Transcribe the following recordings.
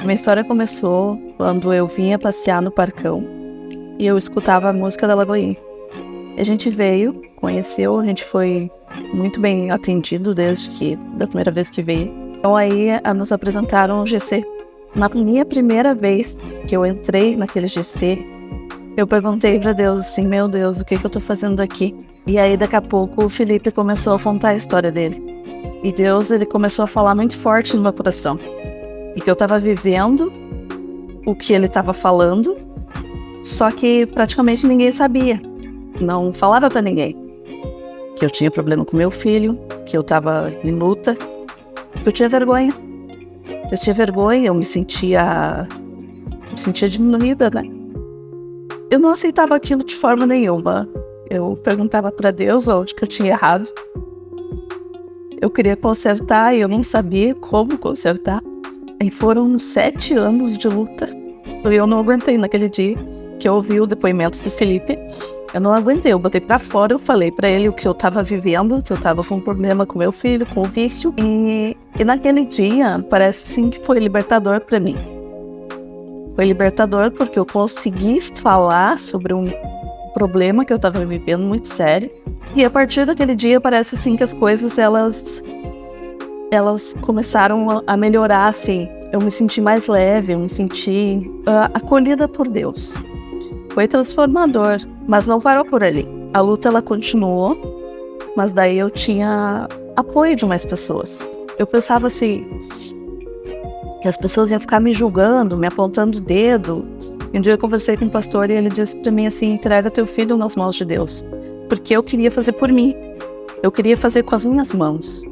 Minha história começou quando eu vinha passear no Parcão e eu escutava a música da Lagoinha. A gente veio, conheceu, a gente foi muito bem atendido da primeira vez que veio. Então aí nos apresentaram o GC. Na minha primeira vez que eu entrei naquele GC, eu perguntei pra Deus assim, meu Deus, o que eu tô fazendo aqui? E aí daqui a pouco o Felipe começou a contar a história dele. E Deus, ele começou a falar muito forte no meu coração. E que eu tava vivendo o que ele tava falando, só que praticamente ninguém sabia. Não falava pra ninguém. Que eu tinha problema com meu filho, que eu tava em luta, que eu tinha vergonha. Eu me sentia diminuída, né? Eu não aceitava aquilo de forma nenhuma. Eu perguntava pra Deus onde que eu tinha errado. Eu queria consertar e eu não sabia como consertar. E foram 7 anos de luta. E eu não aguentei naquele dia que eu ouvi o depoimento do Felipe. Eu não aguentei, eu botei pra fora, eu falei pra ele o que eu tava vivendo, que eu tava com um problema com meu filho, com o vício. E naquele dia, parece sim que foi libertador pra mim. Foi libertador porque eu consegui falar sobre um problema que eu tava vivendo muito sério. E a partir daquele dia, parece assim que as coisas, elas começaram a melhorar, assim. Eu me senti mais leve, eu me senti acolhida por Deus. Foi transformador, mas não parou por ali. A luta, ela continuou, mas daí eu tinha apoio de mais pessoas. Eu pensava assim, que as pessoas iam ficar me julgando, me apontando o dedo. Um dia eu conversei com um pastor e ele disse pra mim assim, entrega teu filho nas mãos de Deus. Porque eu queria fazer por mim. Eu queria fazer com as minhas mãos.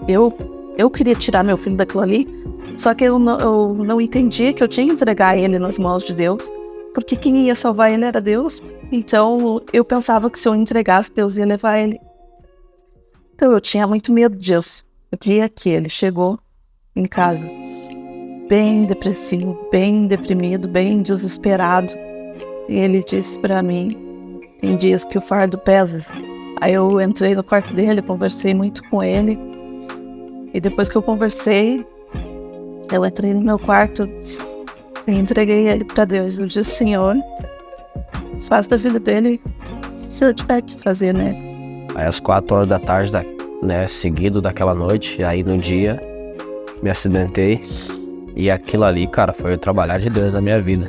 Eu queria tirar meu filho daquilo ali, só que eu não entendia que eu tinha que entregar ele nas mãos de Deus, porque quem ia salvar ele era Deus. Então eu pensava que se eu entregasse, Deus ia levar ele. Então eu tinha muito medo disso. O dia que ele chegou em casa, bem depressivo, bem deprimido, bem desesperado, e ele disse pra mim, tem dias que o fardo pesa. Aí eu entrei no quarto dele, conversei muito com ele. E depois que eu conversei, eu entrei no meu quarto e entreguei ele pra Deus. Eu disse, Senhor, faz da vida dele o que eu tiver que fazer, né? Aí às 4 horas da tarde, né, seguido daquela noite, aí no dia, me acidentei. E aquilo ali, cara, foi o trabalhar de Deus na minha vida.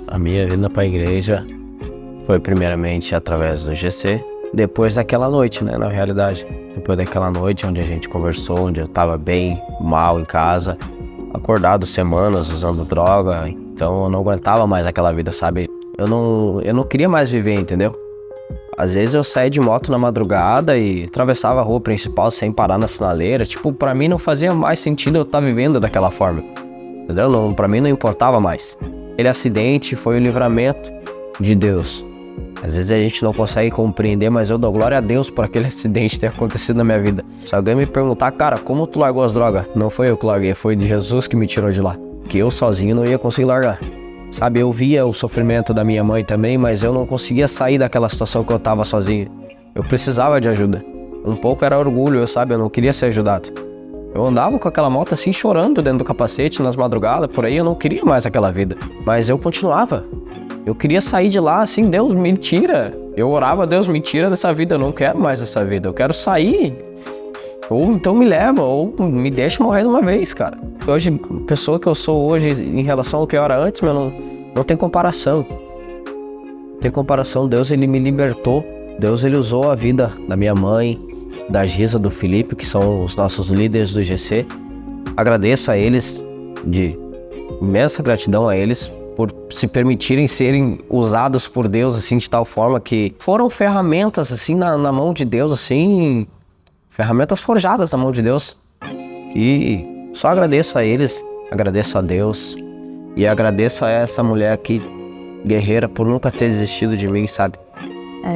A minha vinda pra igreja foi primeiramente através do GC. Depois daquela noite, né, na realidade. Depois daquela noite onde a gente conversou, onde eu tava bem mal em casa, acordado semanas usando droga, então eu não aguentava mais aquela vida, sabe? Eu não queria mais viver, entendeu? Às vezes eu saía de moto na madrugada e atravessava a rua principal sem parar na sinaleira. Tipo, pra mim não fazia mais sentido eu estar vivendo daquela forma, entendeu? Não, pra mim não importava mais. Aquele acidente foi o livramento de Deus. Às vezes a gente não consegue compreender, mas eu dou glória a Deus por aquele acidente ter acontecido na minha vida. Se alguém me perguntar, cara, como tu largou as drogas? Não foi eu que larguei, foi de Jesus que me tirou de lá. Que eu sozinho não ia conseguir largar. Sabe, eu via o sofrimento da minha mãe também, mas eu não conseguia sair daquela situação que eu tava sozinho. Eu precisava de ajuda. Um pouco era orgulho, eu não queria ser ajudado. Eu andava com aquela moto assim, chorando dentro do capacete, nas madrugadas, por aí, eu não queria mais aquela vida. Mas eu continuava. Eu queria sair de lá, assim, Deus me tira. Eu orava, Deus me tira dessa vida, eu não quero mais essa vida, eu quero sair. Ou então me leva, ou me deixa morrer de uma vez, cara. Hoje, a pessoa que eu sou hoje em relação ao que eu era antes, não tem comparação. Não tem comparação, Deus ele me libertou. Deus ele usou a vida da minha mãe, da Giza, do Felipe, que são os nossos líderes do GC. Agradeço a eles, de imensa gratidão a eles, por se permitirem serem usados por Deus, assim, de tal forma que foram ferramentas, assim, na mão de Deus, assim, ferramentas forjadas na mão de Deus. E só agradeço a eles, agradeço a Deus e agradeço a essa mulher aqui, guerreira, por nunca ter desistido de mim, sabe?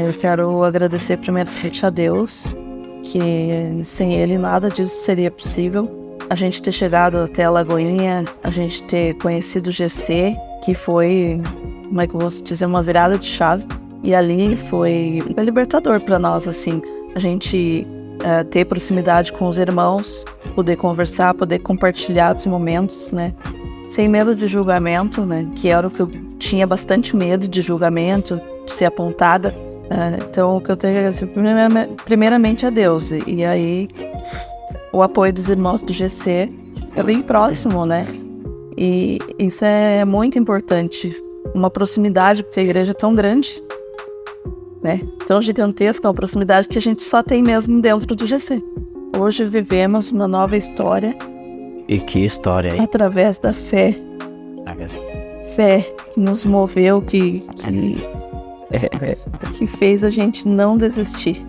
Eu quero agradecer primeiramente a Deus, que sem Ele nada disso seria possível. A gente ter chegado até a Lagoinha, a gente ter conhecido o GC, que foi, como é que eu vou dizer, uma virada de chave. E ali foi libertador para nós, assim, a gente ter proximidade com os irmãos, poder conversar, poder compartilhar os momentos, né? sem medo de julgamento, né? Que era o que eu tinha bastante medo de julgamento, de ser apontada. Então, o que eu tenho assim, primeiramente é Deus. E aí, o apoio dos irmãos do GC é bem próximo, né? E isso é muito importante. Uma proximidade, porque a igreja é tão grande, né? Tão gigantesca, uma proximidade que a gente só tem mesmo dentro do GC. Hoje vivemos uma nova história. E que história aí? Através da fé. Fé que nos moveu, que fez a gente não desistir.